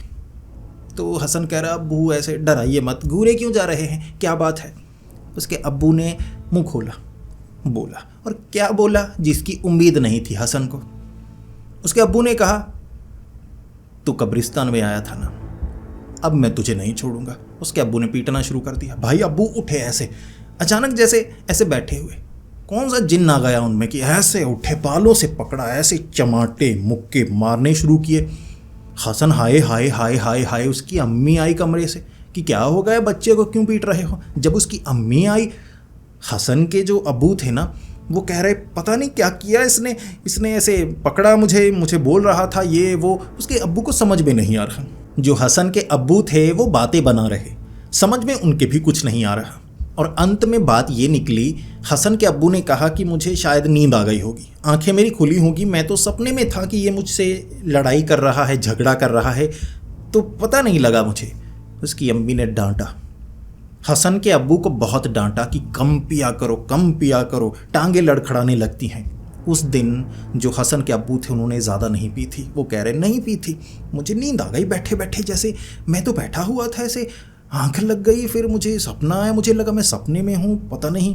तो हसन कह रहा, अब्बू ऐसे डराइए मत, घूरे क्यों जा रहे हैं, क्या बात है? उसके अब्बू ने मुँह खोला, बोला, और क्या बोला जिसकी उम्मीद नहीं थी हसन को। उसके अब्बू ने कहा, तू कब्रिस्तान में आया था ना, अब मैं तुझे नहीं छोड़ूंगा। उसके अब्बू ने पीटना शुरू कर दिया। भाई अब्बू उठे ऐसे अचानक, जैसे ऐसे बैठे हुए, कौन सा जिन्न आ गया उनमें कि ऐसे उठे, बालों से पकड़ा, ऐसे चमाटे मुक्के मारने शुरू किए। हसन हाय हाय हाय हाय हाय। उसकी अम्मी आई कमरे से कि क्या हो गया, बच्चे को क्यों पीट रहे हो? जब उसकी अम्मी आई, हसन के जो अब्बू थे ना, वो कह रहे पता नहीं क्या किया इसने ऐसे पकड़ा मुझे बोल रहा था ये वो। उसके अब्बू को समझ में नहीं आ रहा। जो हसन के अब्बू थे वो बातें बना रहे, समझ में उनके भी कुछ नहीं आ रहा। और अंत में बात ये निकली, हसन के अब्बू ने कहा कि मुझे शायद नींद आ गई होगी, आंखें मेरी खुली होगी, मैं तो सपने में था कि ये मुझसे लड़ाई कर रहा है, झगड़ा कर रहा है, तो पता नहीं लगा मुझे। उसकी अम्मी ने डांटा, हसन के अब्बू को बहुत डांटा कि कम पिया करो, टांगे लड़खड़ाने लगती हैं। उस दिन जो हसन के अब्बू थे उन्होंने ज़्यादा नहीं पी थी। वो कह रहे नहीं पी थी, मुझे नींद आ गई बैठे बैठे, जैसे मैं तो बैठा हुआ था, ऐसे आंख लग गई, फिर मुझे सपना आया, मुझे लगा मैं सपने में हूँ, पता नहीं।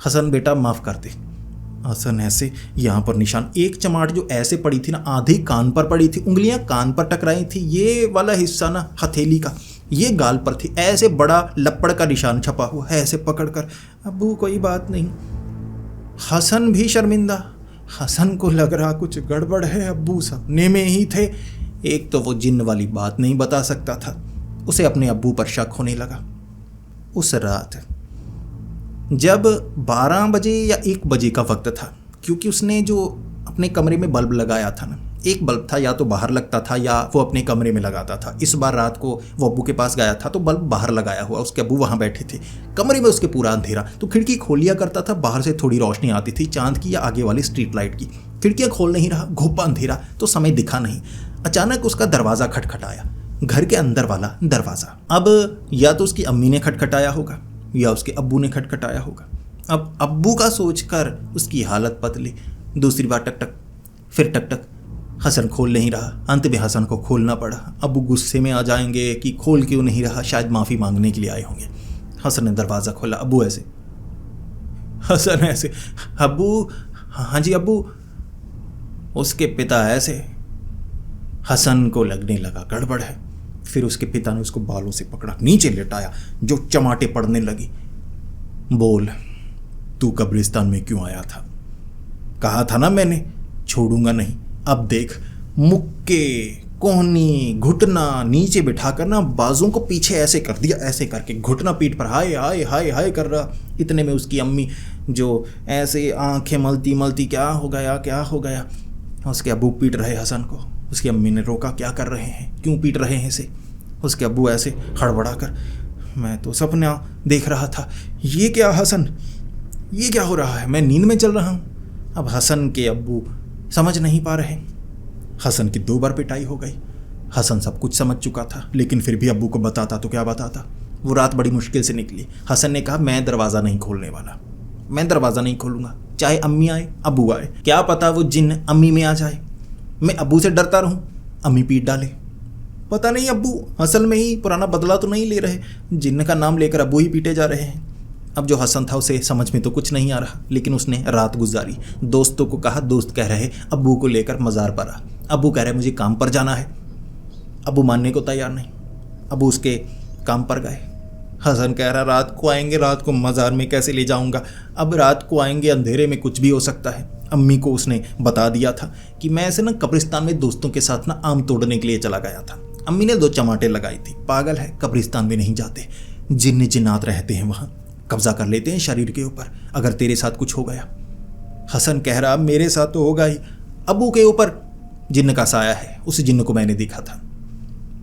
हसन बेटा माफ़ कर दे। हसन ऐसे यहाँ पर निशान, एक चमाट जो ऐसे पड़ी थी ना, आधी कान पर पड़ी थी, उंगलियाँ कान पर टकराई थी, ये वाला हिस्सा ना हथेली का, ये गाल पर थी, ऐसे बड़ा लपड़ का निशान छपा हुआ है, ऐसे पकड़कर। अब्बू कोई बात नहीं। हसन भी शर्मिंदा। हसन को लग रहा कुछ गड़बड़ है, अब्बू सपने में ही थे। एक तो वो जिन्न वाली बात नहीं बता सकता था, उसे अपने अब्बू पर शक होने लगा। उस रात जब 12 बजे या 1 बजे का वक्त था, क्योंकि उसने जो अपने कमरे में बल्ब लगाया था ना, एक बल्ब था, या तो बाहर लगता था या वो अपने कमरे में लगाता था। इस बार रात को वो अब्बू के पास गया था तो बल्ब बाहर लगाया हुआ, उसके अब्बू वहाँ बैठे थे, कमरे में उसके पूरा अंधेरा, तो खिड़की खोल लिया करता था, बाहर से थोड़ी रोशनी आती थी, चांद की या आगे वाली स्ट्रीट लाइट की। खिड़कियाँ खोल नहीं रहा, घुप्पा अंधेरा, तो समय दिखा नहीं। अचानक उसका दरवाज़ा खटखटाया, घर के अंदर वाला दरवाज़ा। अब या तो उसकी अम्मी ने खटखटाया होगा या उसके अब्बू ने खटखटाया होगा। अब अब्बू का सोचकर उसकी हालत बदली। दूसरी बार टक टक, फिर टक टक। हसन खोल नहीं रहा। अंत में हसन को खोलना पड़ा। अब्बू गुस्से में आ जाएंगे कि खोल क्यों नहीं रहा, शायद माफ़ी मांगने के लिए आए होंगे। हसन ने दरवाज़ा खोला। अब्बू ऐसे, हसन ऐसे, अब्बू हाँ जी अब्बू। उसके पिता ऐसे। हसन को लगने लगा गड़बड़ है। फिर उसके पिता ने उसको बालों से पकड़ा, नीचे लेटाया, जो चमाटे पड़ने लगी। बोल, तू कब्रिस्तान में क्यों आया था? कहा था ना मैंने, छोड़ूंगा नहीं। अब देख, मुक्के, कोहनी, घुटना नीचे बिठाकर ना बाजों को पीछे ऐसे कर दिया, ऐसे करके घुटना पीठ पर हाय हाय हाय हाय कर रहा। इतने में उसकी अम्मी जो ऐसे आंखें मलती मलती, क्या हो गया। उसके अब्बू पीट रहे हसन को। उसकी अम्मी ने रोका, क्या कर रहे हैं, क्यों पीट रहे हैं इसे? उसके अब्बू ऐसे हड़बड़ा कर, मैं तो सपना देख रहा था। ये क्या हसन, ये क्या हो रहा है, मैं नींद में चल रहा हूँ। अब हसन के अब्बू समझ नहीं पा रहे। हसन की 2 बार पिटाई हो गई। हसन सब कुछ समझ चुका था, लेकिन फिर भी अब्बू को बताता तो क्या बताता। वो रात बड़ी मुश्किल से निकली। हसन ने कहा, मैं दरवाज़ा नहीं खोलने वाला, मैं दरवाज़ा नहीं खोलूँगा, चाहे अम्मी आए अब्बू आए, क्या पता वो जिन्न अम्मी में आ जाए। मैं अब्बू से डरता रहूं, अम्मी पीट डाले। पता नहीं अब्बू असल में ही पुराना बदला तो नहीं ले रहे, जिन्न का नाम लेकर अब्बू ही पीटे जा रहे हैं। अब जो हसन था उसे समझ में तो कुछ नहीं आ रहा, लेकिन उसने रात गुजारी। दोस्तों को कहा, दोस्त कह रहे अब्बू को लेकर मज़ार पर आ। अब्बू कह रहे मुझे काम पर जाना है। अब्बू मानने को तैयार नहीं। अब्बू उसके काम पर गए। हसन कह रहा रात को आएंगे, रात को मज़ार में कैसे ले जाऊंगा? अब रात को आएंगे, अंधेरे में कुछ भी हो सकता है। अम्मी को उसने बता दिया था कि मैं ऐसे ना कब्रिस्तान में दोस्तों के साथ ना आम तोड़ने के लिए चला गया था। अम्मी ने 2 चमाटे लगाई थी। पागल है, कब्रिस्तान में नहीं जाते, जिन्न जिन्नात रहते हैं वहाँ, कब्जा कर लेते हैं शरीर के ऊपर। अगर तेरे साथ कुछ हो गया। हसन कह रहा मेरे साथ तो होगा ही, अबू के ऊपर जिन्न का साया है, उस जिन्न को मैंने देखा था।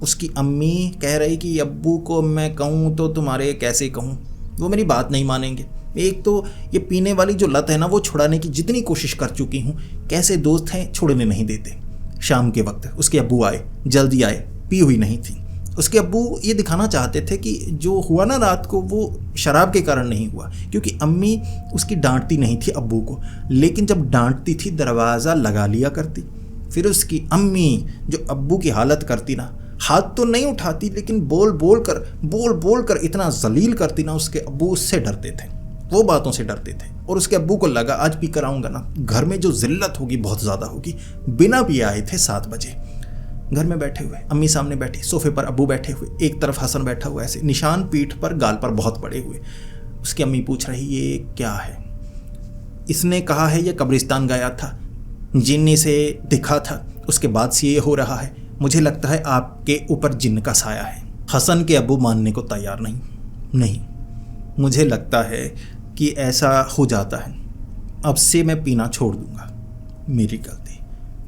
उसकी अम्मी कह रही कि अब्बू को मैं कहूँ तो तुम्हारे कैसे कहूँ, वो मेरी बात नहीं मानेंगे। एक तो ये पीने वाली जो लत है ना, वो छुड़ाने की जितनी कोशिश कर चुकी हूँ, कैसे दोस्त हैं छोड़ने नहीं देते। शाम के वक्त उसके अब्बू आए, जल्दी आए, पी हुई नहीं थी। उसके अब्बू ये दिखाना चाहते थे कि जो हुआ ना रात को वो शराब के कारण नहीं हुआ, क्योंकि अम्मी उसकी डांटती नहीं थी अब्बू को, लेकिन जब डांटती थी दरवाज़ा लगा लिया करती। फिर उसकी अम्मी जो अब्बू की हालत करती ना, हाथ तो नहीं उठाती लेकिन बोल बोल कर इतना जलील करती ना, उसके अब्बू उससे डरते थे, वो बातों से डरते थे। और उसके अब्बू को लगा आज पी कर आऊँगा ना, घर में जो जिल्लत होगी बहुत ज़्यादा होगी। बिना पिए आए थे 7 बजे, घर में बैठे हुए, अम्मी सामने बैठी, सोफे पर अब्बू बैठे हुए, एक तरफ हसन बैठा हुआ, ऐसे निशान पीठ पर, गाल पर बहुत बड़े हुए। उसकी अम्मी पूछ रही ये क्या है? इसने कहा है ये कब्रिस्तान गया था, जिन्न से दिखा था, उसके बाद से ये हो रहा है। मुझे लगता है आपके ऊपर जिन्न का साया है। हसन के अब्बू मानने को तैयार नहीं, मुझे लगता है कि ऐसा हो जाता है। अब से मैं पीना छोड़ दूंगा, मेरी गलती।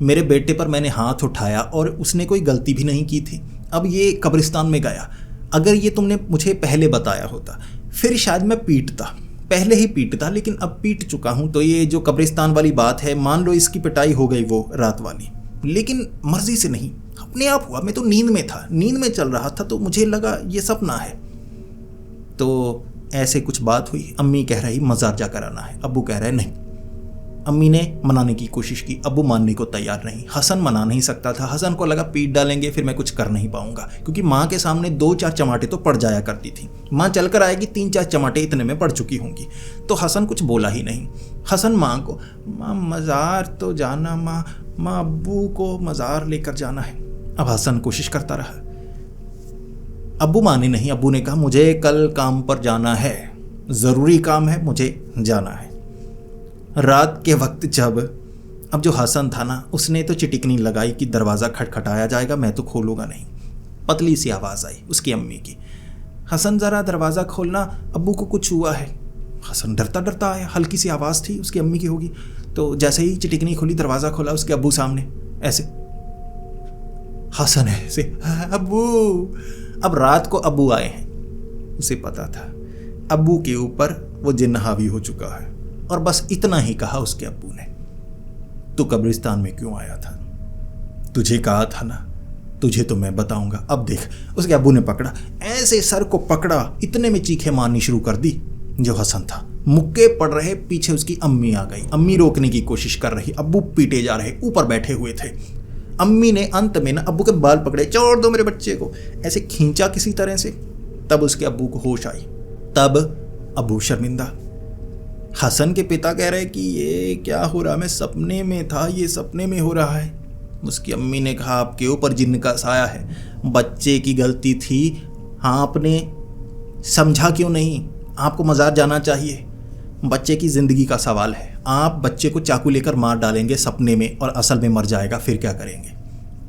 मेरे बेटे पर मैंने हाथ उठाया और उसने कोई गलती भी नहीं की थी। अब ये कब्रिस्तान में गया, अगर ये तुमने मुझे पहले बताया होता फिर शायद मैं पीटता, पहले ही पीटता, लेकिन अब पीट चुका हूँ। तो ये जो कब्रिस्तान वाली बात है, मान लो इसकी पिटाई हो गई वो रात वाली, लेकिन मर्जी से नहीं, अपने आप हुआ। मैं तो नींद में था, नींद में चल रहा था, तो मुझे लगा ये सपना है। तो ऐसे कुछ बात हुई। अम्मी कह रही मज़ार जाकर आना है, अब्बू कह रहे नहीं। अम्मी ने मनाने की कोशिश की, अब्बू मानने को तैयार नहीं। हसन मना नहीं सकता था, हसन को लगा पीट डालेंगे फिर मैं कुछ कर नहीं पाऊंगा, क्योंकि माँ के सामने 2-4 चमाटे तो पड़ जाया करती थी। माँ चलकर आएगी, 3-4 चमाटे इतने में पड़ चुकी होंगी। तो हसन कुछ बोला ही नहीं। हसन माँ को, माँ मज़ार तो जाना, माँ अब्बू को मज़ार लेकर जाना है। अब हसन कोशिश करता रहा, अब्बू माने नहीं। अब्बू ने कहा मुझे कल काम पर जाना है, ज़रूरी काम है, मुझे जाना है। रात के वक्त अब जो हसन था ना, उसने तो चिटिकनी लगाई कि दरवाज़ा खटखटाया जाएगा, मैं तो खोलूँगा नहीं। पतली सी आवाज़ आई उसकी अम्मी की, हसन ज़रा दरवाज़ा खोलना, अब्बू को कुछ हुआ है। हसन डरता डरता आया, हल्की सी आवाज़ थी, उसकी अम्मी की होगी। तो जैसे ही चिटिकनी खोली, दरवाज़ा खोला, उसके अब्बू सामने ऐसे। हसन ऐसे, अब्बू। अब रात को अब्बू आए हैं, उसे पता था अब्बू के ऊपर वो जिन्न हावी हो चुका है। और बस इतना ही कहा उसके अब्बू ने, तू कब्रिस्तान में क्यों आया था? तुझे कहा था ना, तुझे तो मैं बताऊंगा। अब देख, उसके अब्बू ने पकड़ा, ऐसे सर को पकड़ा, इतने में चीखें मारनी शुरू कर दी। जो हसन था, मुक्के पड़ रहे, पीछे उसकी अम्मी आ गई। अम्मी रोकने की कोशिश कर रही, अब्बू पीटे जा रहे, ऊपर बैठे हुए थे। अम्मी ने अंत में ना अब्बू के बाल पकड़े, छोड़ दो मेरे बच्चे को, ऐसे खींचा किसी तरह से। तब उसके अब्बू को होश आई। तब अब्बू शर्मिंदा। हसन के पिता कह रहे कि ये क्या हो रहा, मैं सपने में था, ये सपने में हो रहा है। उसकी अम्मी ने कहा आपके ऊपर जिन्न का साया है, बच्चे की गलती थी, हाँ आपने समझा क्यों नहीं? आपको मज़ार जाना चाहिए, बच्चे की ज़िंदगी का सवाल है। आप बच्चे को चाकू लेकर मार डालेंगे सपने में और असल में मर जाएगा, फिर क्या करेंगे?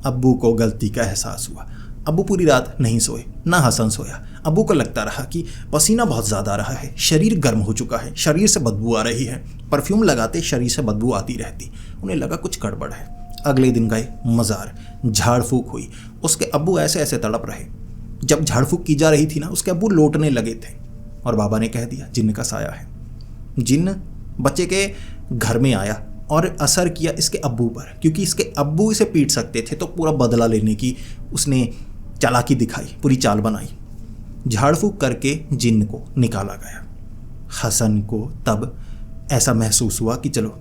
अब्बू को गलती का एहसास हुआ। अब्बू पूरी रात नहीं सोए, ना हसन सोया। अब्बू को लगता रहा कि पसीना बहुत ज़्यादा आ रहा है, शरीर गर्म हो चुका है, शरीर से बदबू आ रही है। परफ्यूम लगाते शरीर से बदबू आती रहती। उन्हें लगा कुछ गड़बड़ है। अगले दिन गए मज़ार, झाड़ फूक हुई। उसके अब्बू ऐसे ऐसे तड़प रहे। जब झाड़ फूक की जा रही थी ना, उसके अब्बू लौटने लगे थे और बाबा ने कह दिया जिन्न का साया है। जिन्न बच्चे के घर में आया और असर किया इसके अब्बू पर, क्योंकि इसके अब्बू इसे पीट सकते थे, तो पूरा बदला लेने की उसने चालाकी दिखाई, पूरी चाल बनाई। झाड़ फूक करके जिन्न को निकाला गया। हसन को तब ऐसा महसूस हुआ कि चलो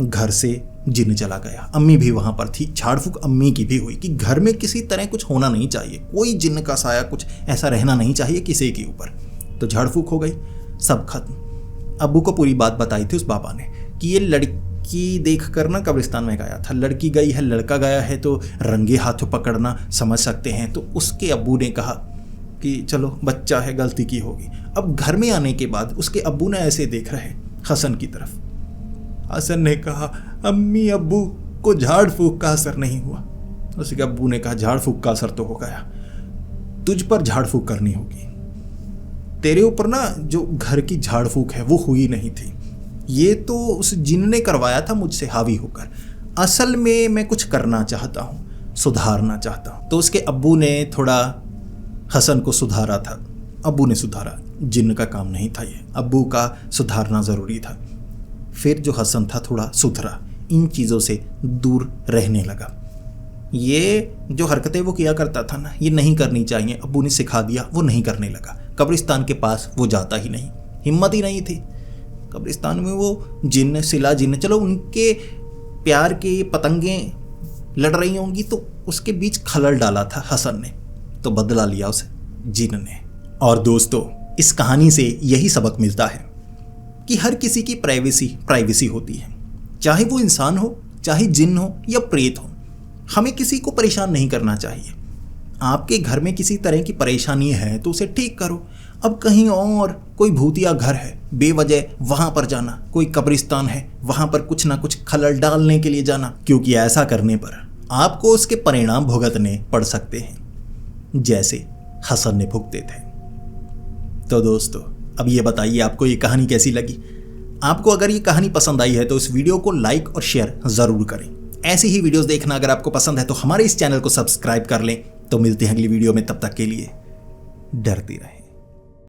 घर से जिन्न चला गया। अम्मी भी वहाँ पर थी, झाड़ फूक अम्मी की भी हुई कि घर में किसी तरह कुछ होना नहीं चाहिए, कोई जिन्न का साया कुछ ऐसा रहना नहीं चाहिए किसी के ऊपर। तो झाड़ फूक हो गई, सब खत्म। अब्बू को पूरी बात बताई थी उस बाबा ने कि ये लड़की देख कर ना कब्रिस्तान में गया था, लड़की गई है, लड़का गया है, तो रंगे हाथों पकड़ना समझ सकते हैं। तो उसके अब्बू ने कहा कि चलो बच्चा है, गलती की होगी। अब घर में आने के बाद उसके अब्बू ने ऐसे देख रहे हसन की तरफ। हसन ने कहा, अम्मी अब्बू को झाड़ फूक का असर नहीं हुआ। उसके अब्बू ने कहा, झाड़ फूक का असर तो हो गया, तुझ पर झाड़ फूक करनी होगी। तेरे ऊपर ना जो घर की झाड़ फूक है वो हुई नहीं थी, ये तो उस जिन ने करवाया था मुझसे हावी होकर। असल में मैं कुछ करना चाहता हूँ, सुधारना चाहता हूँ। तो उसके अब्बू ने थोड़ा हसन को सुधारा था। अब्बू ने सुधारा, जिन का काम नहीं था ये, अब्बू का सुधारना ज़रूरी था। फिर जो हसन था थोड़ा सुधरा, इन चीज़ों से दूर रहने लगा। ये जो हरकतें वो किया करता था ना, ये नहीं करनी चाहिए, अब्बू ने सिखा दिया, वो नहीं करने लगा। कब्रिस्तान के पास वो जाता ही नहीं, हिम्मत ही नहीं थी। कब्रिस्तान में वो जिन्न, सिला जिन्न, चलो उनके प्यार के पतंगें लड़ रही होंगी तो उसके बीच खलल डाला था हसन ने, तो बदला लिया उसे जिन्न ने। और दोस्तों, इस कहानी से यही सबक मिलता है कि हर किसी की प्राइवेसी होती है, चाहे वो इंसान हो, चाहे जिन्न हो या प्रेत हो। हमें किसी को परेशान नहीं करना चाहिए। आपके घर में किसी तरह की परेशानी है तो उसे ठीक करो। अब कहीं और कोई भूतिया घर है, बेवजह वहाँ पर जाना, कोई कब्रिस्तान है, वहाँ पर कुछ ना कुछ खलल डालने के लिए जाना, क्योंकि ऐसा करने पर आपको उसके परिणाम भुगतने पड़ सकते हैं, जैसे हसन ने भुगते थे। तो दोस्तों, अब ये बताइए आपको ये कहानी कैसी लगी। आपको अगर ये कहानी पसंद आई है तो इस वीडियो को लाइक और शेयर ज़रूर करें। ऐसी ही वीडियोस देखना अगर आपको पसंद है तो हमारे इस चैनल को सब्सक्राइब कर लें। तो मिलते हैं अगली वीडियो में, तब तक के लिए डरते रहें।